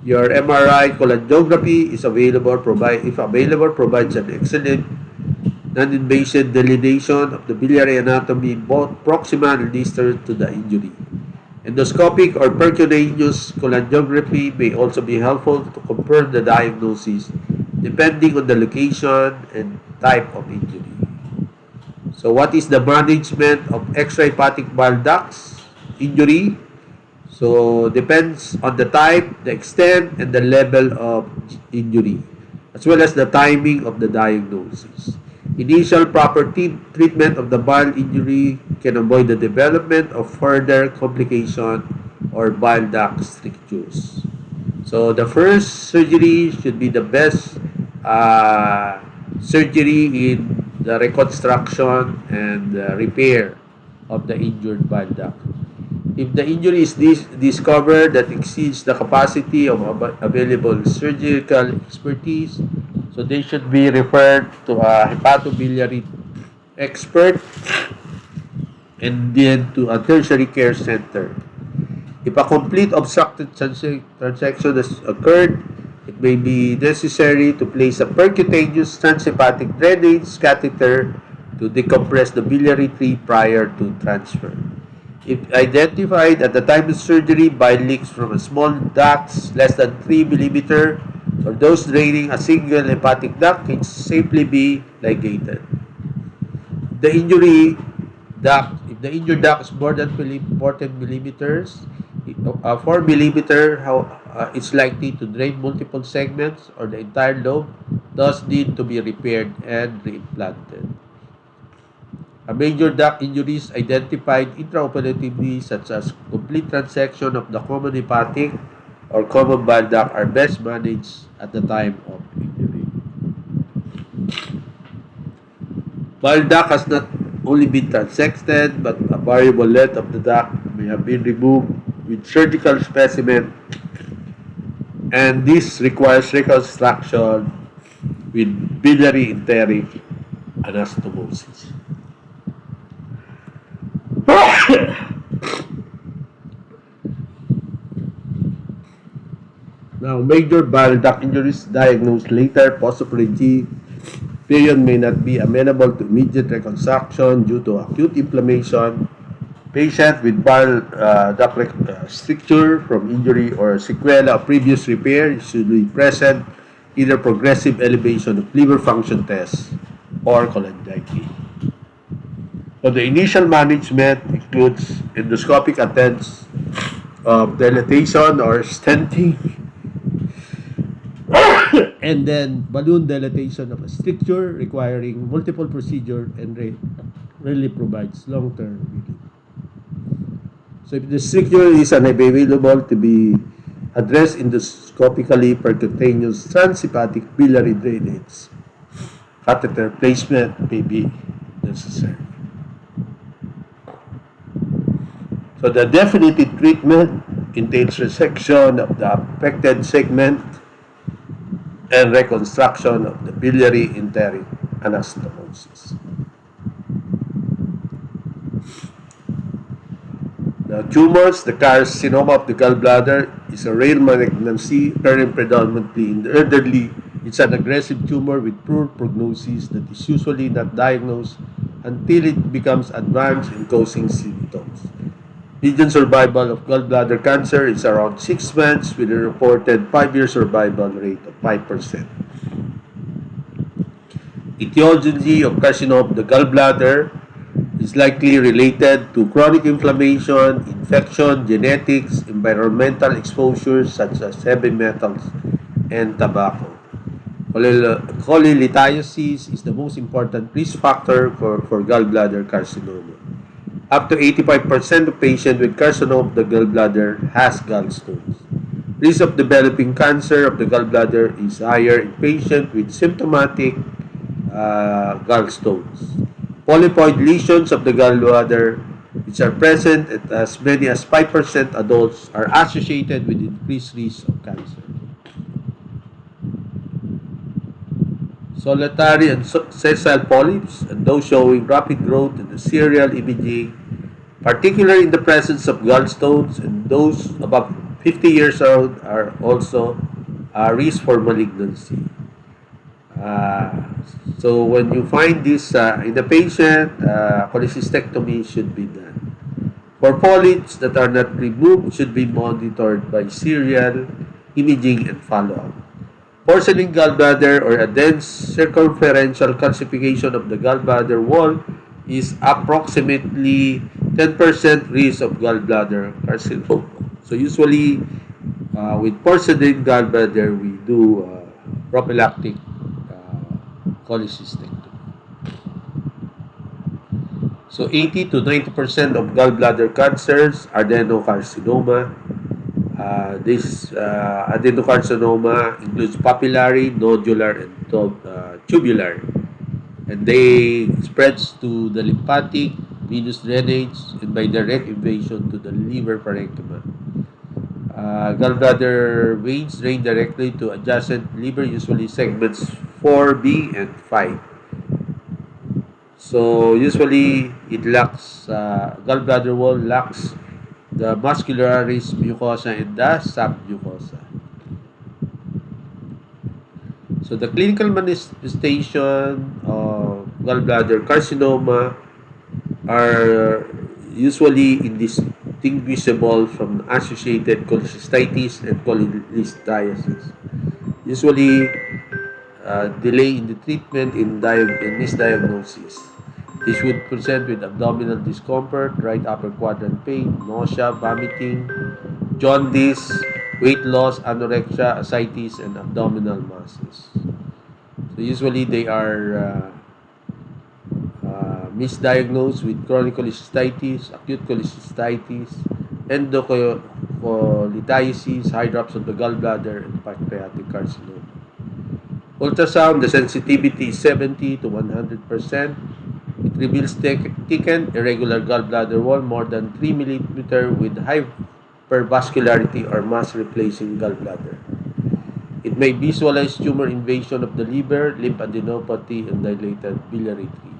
Your MRI cholangiography is available, if available, provides an excellent non-invasive delineation of the biliary anatomy, both proximal and distal to the injury. Endoscopic or percutaneous cholangiography may also be helpful to confirm the diagnosis depending on the location and type of injury. So what is the management of extrahepatic bile ducts injury? So depends on the type, the extent, and the level of injury, as well as the timing of the diagnosis. Initial proper treatment of the bile injury can avoid the development of further complication or bile duct strictures. So the first surgery should be the best surgery in the reconstruction and repair of the injured bile duct. If the injury is discovered that exceeds the capacity of available surgical expertise, so they should be referred to a hepatobiliary expert and then to a tertiary care center. If a complete obstructed transection has occurred, it may be necessary to place a percutaneous transhepatic drainage catheter to decompress the biliary tree prior to transfer. If identified at the time of surgery, bile leaks from a small ducts less than 3 mm or those draining a single hepatic duct can safely be ligated. If the injured duct is more than 14 millimeters, 4 millimeter, it's likely to drain multiple segments or the entire lobe, thus need to be repaired and reimplanted. A major duct injuries identified intraoperatively, such as complete transection of the common hepatic or common bile duct, are best managed at the time of injury. Bile duct has not only been transected, but a variable length of the duct may have been removed with surgical specimen, and this requires reconstruction with biliary enteric anastomosis. Now, major bile duct injuries diagnosed later postoperative period may not be amenable to immediate reconstruction due to acute inflammation. Patient with bile duct stricture from injury or sequela of previous repair should be present either progressive elevation of liver function tests or cholangitis. So the initial management includes endoscopic attempts of dilatation or stenting, and then balloon dilatation of a stricture requiring multiple procedures and really provides long-term relief. So if the stricture is unavailable to be addressed endoscopically, percutaneous transhepatic biliary drainage catheter placement may be necessary. So the definitive treatment entails resection of the affected segment and reconstruction of the biliary enteric anastomosis. Now, tumors, the carcinoma of the gallbladder is a rare malignancy occurring predominantly in the elderly It's an aggressive tumor with poor prognosis that is usually not diagnosed until it becomes advanced and causing symptoms. Median survival of gallbladder cancer is around 6 months with a reported 5-year survival rate of 5%. Etiology of carcinoma of the gallbladder is likely related to chronic inflammation, infection, genetics, environmental exposures such as heavy metals and tobacco. Cholelithiasis is the most important risk factor for gallbladder carcinoma. Up to 85% of patients with carcinoma of the gallbladder has gallstones. Risk of developing cancer of the gallbladder is higher in patients with symptomatic gallstones. Polypoid lesions of the gallbladder, which are present at as many as 5% adults, are associated with increased risk of cancer. Solitary and sessile polyps, and those showing rapid growth in the serial imaging, particularly in the presence of gallstones, and those above 50 years old are also a risk for malignancy. So when you find this in the patient, cholecystectomy should be done. For polyps that are not removed, should be monitored by serial imaging and follow-up. Porcelain gallbladder or a dense circumferential calcification of the gallbladder wall is approximately 10% risk of gallbladder carcinoma. So usually with porcelain gallbladder, we do prophylactic cholecystectomy. So 80 to 90% of gallbladder cancers are adenocarcinoma. This adenocarcinoma includes papillary, nodular, and tubular, and they spreads to the lymphatic, venous drainage, and by direct invasion to the liver parenchyma. Gallbladder veins drain directly to adjacent liver, usually segments 4B and 5. So usually it lacks, gallbladder wall lacks the muscularis mucosa and the submucosa. So the clinical manifestation of gallbladder carcinoma are usually indistinguishable from associated cholecystitis and cholelithiasis. Usually delay in the treatment and misdiagnosis. This would present with abdominal discomfort, right upper quadrant pain, nausea, vomiting, jaundice, weight loss, anorexia, ascites, and abdominal masses. So usually they are misdiagnosed with chronic cholecystitis, acute cholecystitis, endocolithiasis, hydrops of the gallbladder, and pancreatic carcinoma. Ultrasound, the sensitivity is 70 to 100%. It reveals thickened, irregular gallbladder wall more than 3 mm with hypervascularity or mass-replacing gallbladder. It may visualize tumor invasion of the liver, lymphadenopathy, and dilated biliary tree.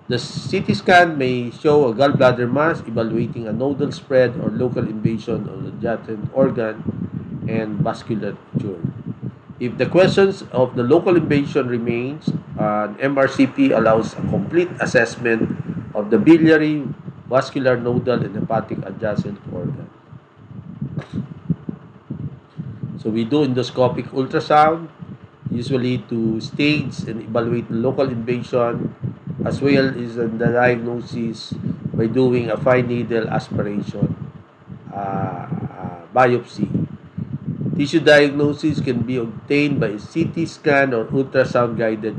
The CT scan may show a gallbladder mass evaluating a nodal spread or local invasion of the adjacent organ and vasculature. If the questions of the local invasion remains, an MRCP allows a complete assessment of the biliary, vascular, nodal, and hepatic adjacent organ. So we do endoscopic ultrasound, usually to stage and evaluate the local invasion, as well as the diagnosis by doing a fine needle aspiration biopsy. Tissue diagnosis can be obtained by CT scan or ultrasound guided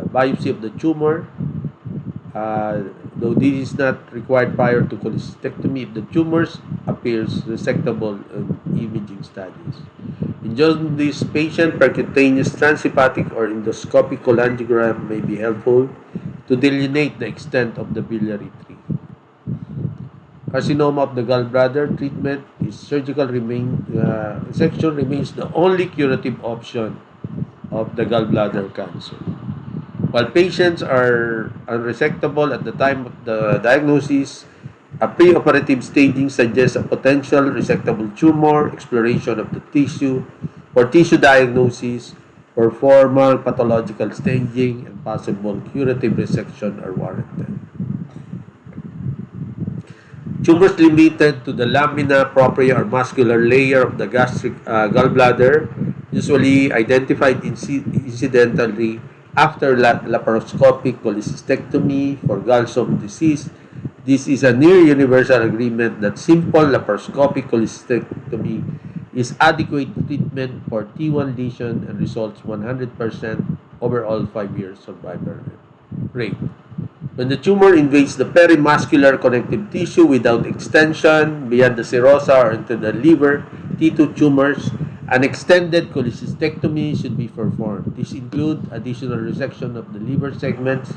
biopsy of the tumor, though this is not required prior to cholecystectomy if the tumors appears resectable in imaging studies. In jaundice patient, percutaneous transhepatic or endoscopic cholangiogram may be helpful to delineate the extent of the biliary tree. Carcinoma of the gallbladder treatment is section remains the only curative option of the gallbladder cancer. While patients are unresectable at the time of the diagnosis, a preoperative staging suggests a potential resectable tumor, exploration of the tissue, for tissue diagnosis, for formal pathological staging and possible curative resection are warranted. Tumors limited to the lamina propria or muscular layer of the gastric gallbladder, usually identified incidentally after laparoscopic cholecystectomy for gallstone disease. This is a near universal agreement that simple laparoscopic cholecystectomy is adequate treatment for T1 lesion and results 100% overall 5-year survival rate. When the tumor invades the perimuscular connective tissue without extension beyond the serosa or into the liver, T2 tumors, an extended cholecystectomy should be performed. This includes additional resection of the liver segments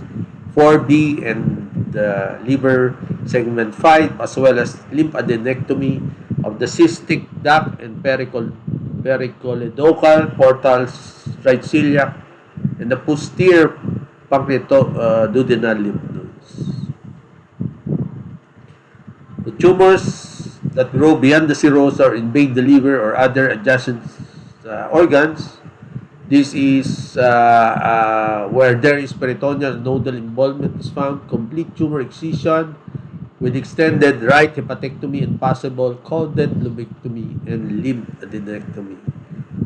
4B and the liver segment 5, as well as lymphadenectomy of the cystic duct and pericholedocal portals, right celiac, and the posterior pancreatoduodenal lymph nodes. The tumors that grow beyond the serosa or invade the liver or other adjacent organs, this is where there is peritoneal nodal involvement is found, complete tumor excision with extended right hepatectomy and possible caudate lobectomy and lymphadenectomy.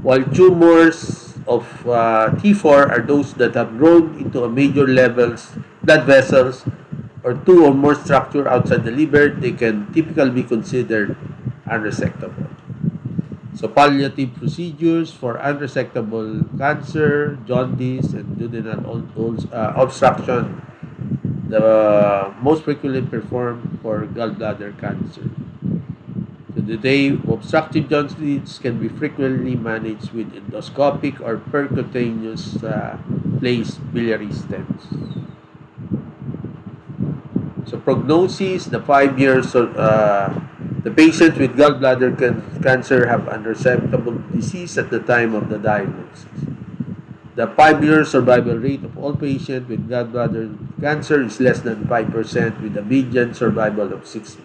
While tumors of T4 are those that have grown into a major blood vessels or two or more structure outside the liver, they can typically be considered unresectable. So palliative procedures for unresectable cancer, jaundice, and duodenal obstruction, the most frequently performed for gallbladder cancer. So today, obstructive jaundice can be frequently managed with endoscopic or percutaneous placed biliary stents. So prognosis, the 5 years, the patients with gallbladder cancer have unresectable disease at the time of the diagnosis. The 5-year survival rate of all patients with gallbladder cancer is less than 5%, with a median survival of 6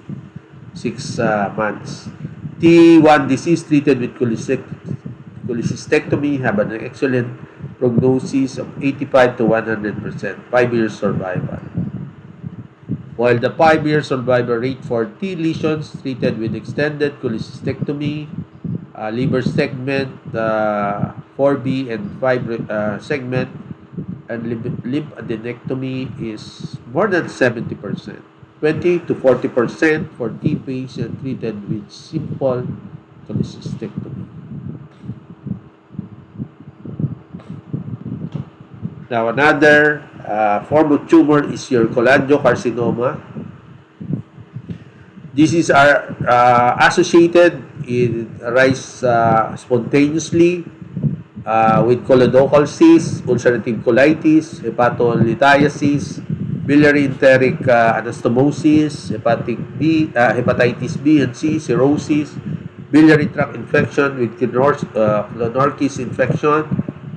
months. T1 disease treated with cholecystectomy have an excellent prognosis of 85 to 100%, 5-year survival. While the 5-year survival rate for T lesions treated with extended cholecystectomy, liver segment 4B and 5 segment, and lymphadenectomy is more than 70%. 20 to 40% for T patient treated with simple cholecystectomy. Now, another form of tumor is your cholangiocarcinoma. This is associated, it arises spontaneously with choledochal cyst, ulcerative colitis, hepatolithiasis, biliary enteric anastomosis, hepatitis B and C, cirrhosis, biliary tract infection with Clonorchis infection,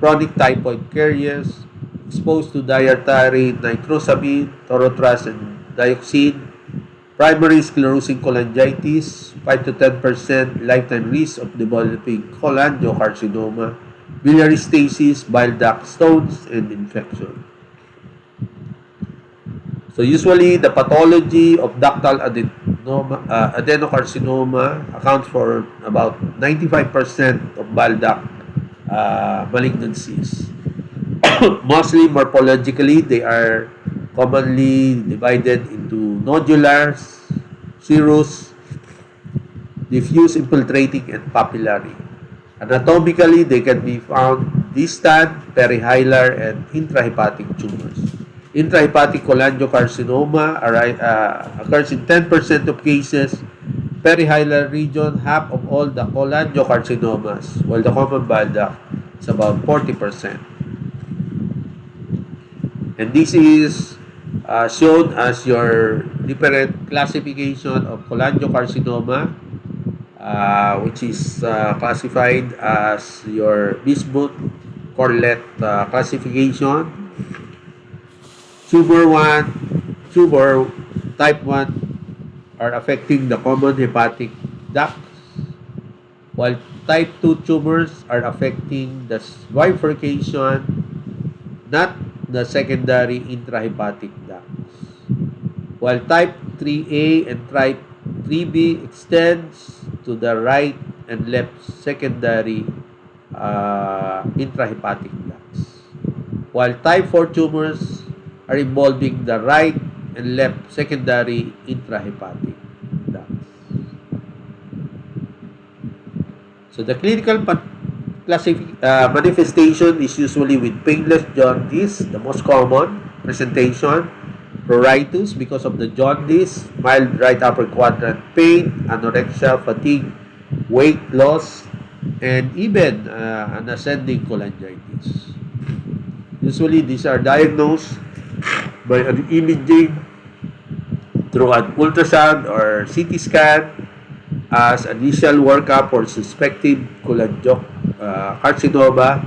chronic typhoid caries, exposed to dietary nitrosamine, torotras, and dioxin, primary sclerosing cholangitis, 5 to 10% lifetime risk of developing cholangiocarcinoma, biliary stasis, bile duct stones, and infection. So usually, the pathology of ductal adenocarcinoma accounts for about 95% of bile duct malignancies. Mostly morphologically, they are commonly divided into nodular, serous, diffuse infiltrating, and papillary. Anatomically, they can be found distant, perihilar, and intrahepatic tumors. Intrahepatic cholangiocarcinoma occurs in 10% of cases. Perihilar region, half of all the cholangiocarcinomas, while the common bile duct is about 40%. And this is shown as your different classification of cholangiocarcinoma, which is classified as your Bismuth-Corlett classification. Tumor type 1 are affecting the common hepatic duct. while type 2 tumors are affecting the bifurcation, not the secondary intrahepatic ducts. While type 3A and type 3B extends to the right and left secondary intrahepatic ducts. While type 4 tumors are involving the right and left secondary intrahepatic ducts. So the clinical manifestation is usually with painless jaundice, the most common presentation, pruritus because of the jaundice, mild right upper quadrant pain, anorexia, fatigue, weight loss, and even an ascending cholangitis. Usually these are diagnosed by an imaging through an ultrasound or CT scan as initial workup for suspected cholangiocarcinoma.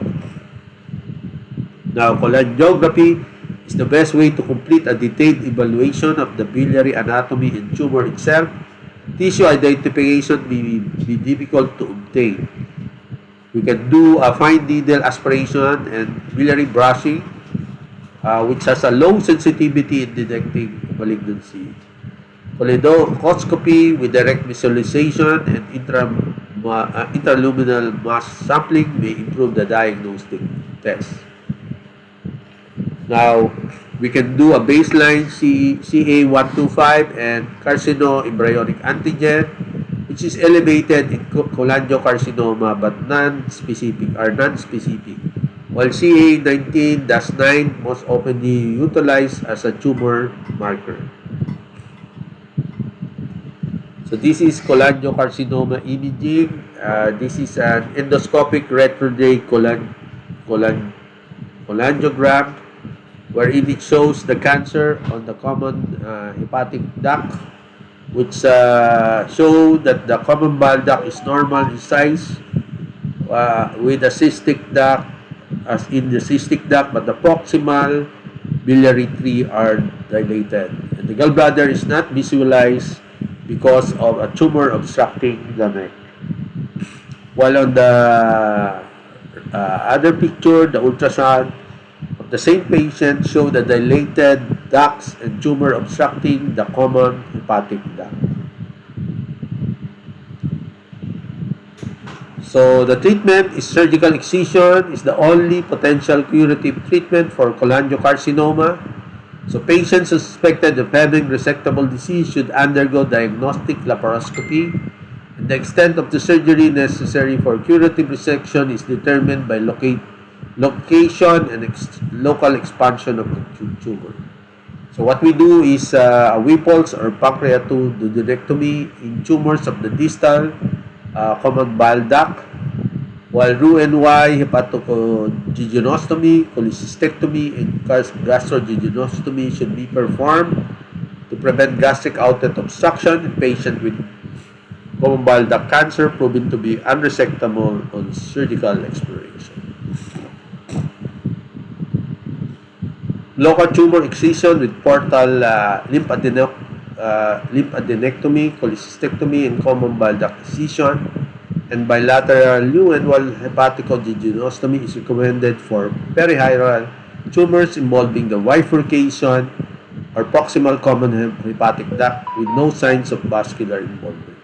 Now, cholangiography is the best way to complete a detailed evaluation of the biliary anatomy and tumor itself. Tissue identification may be difficult to obtain. We can do a fine needle aspiration and biliary brushing, which has a low sensitivity in detecting malignancy. Cholecystoscopy with direct visualization and intraluminal mass sampling may improve the diagnostic test. Now, we can do a baseline CA125 and carcinoembryonic antigen, which is elevated in cholangiocarcinoma but non-specific, while CA19-9 most oftenly utilized as a tumor marker. So this is cholangiocarcinoma imaging. This is an endoscopic retrograde cholangiogram where it shows the cancer on the common hepatic duct, which show that the common bile duct is normal in size with the cystic duct as in the cystic duct, but the proximal biliary tree are dilated. And the gallbladder is not visualized because of a tumor obstructing the neck. While on the other picture, the ultrasound of the same patient show the dilated ducts and tumor obstructing the common hepatic duct. So the treatment is surgical excision is the only potential curative treatment for cholangiocarcinoma. So patients suspected of having resectable disease should undergo diagnostic laparoscopy, and the extent of the surgery necessary for curative resection is determined by location and local expansion of the tumor. So what we do is a Whipple's or pancreatodudectomy in tumors of the distal common bile duct, while Roux-en-Y hepatojejunectomy, cholecystectomy, and gastrojejunectomy should be performed to prevent gastric outlet obstruction in patients with common bile duct cancer proven to be unresectable on surgical exploration. Local tumor excision with portal lymphadenectomy, cholecystectomy, and common bile duct excision, and bilateral Roux-en-Y hepatojejunectomy is recommended for perihiral tumors involving the bifurcation or proximal common hepatic duct with no signs of vascular involvement.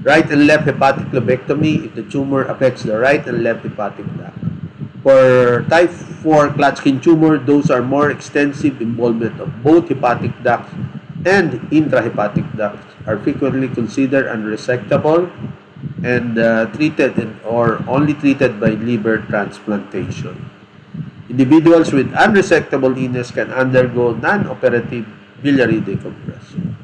Right and left hepatic lobectomy if the tumor affects the right and left hepatic duct. For type 4 Klatskin tumor, those are more extensive involvement of both hepatic ducts and intrahepatic ducts are frequently considered unresectable and treated or only treated by liver transplantation. Individuals with unresectable ENES can undergo non-operative biliary decompression.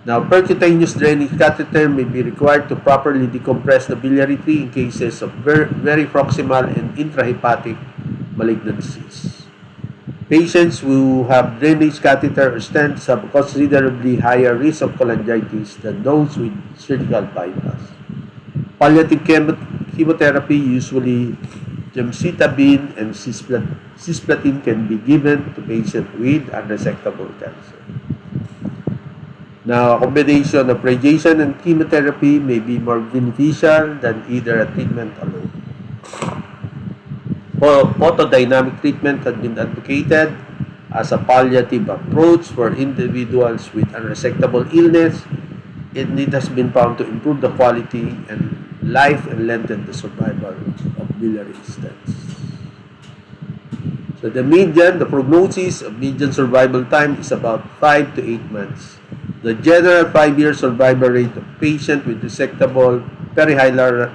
Now, percutaneous drainage catheter may be required to properly decompress the biliary tree in cases of very proximal and intrahepatic malignancies. Patients who have drainage catheter or stents have considerably higher risk of cholangitis than those with surgical bypass. Palliative chemotherapy, usually gemcitabine and cisplatin, can be given to patients with unresectable cancer. Now, a combination of radiation and chemotherapy may be more beneficial than either a treatment alone. Photodynamic treatment has been advocated as a palliative approach for individuals with unresectable illness, and it has been found to improve the quality and life and lengthen the survival of biliary stents. So the prognosis of median survival time is about 5 to 8 months. The general 5-year survival rate of patient with resectable perihilar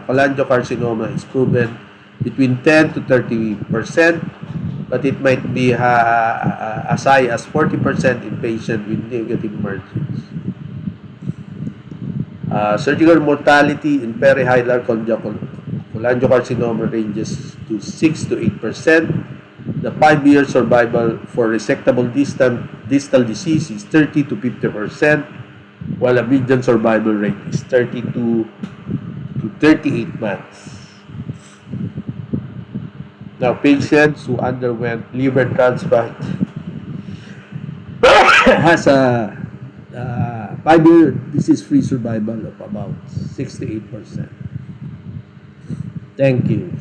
cholangiocarcinoma is proven between 10 to 30%, but it might be as high as 40% in patients with negative margins. Surgical mortality in perihilar cholangiocarcinoma ranges to 6 to 8%. The 5-year survival for resectable distal disease is 30 to 50%, while a median survival rate is 32 to 38 months. Now, patients who underwent liver transplant has a 5-year disease-free survival of about 68%. Thank you.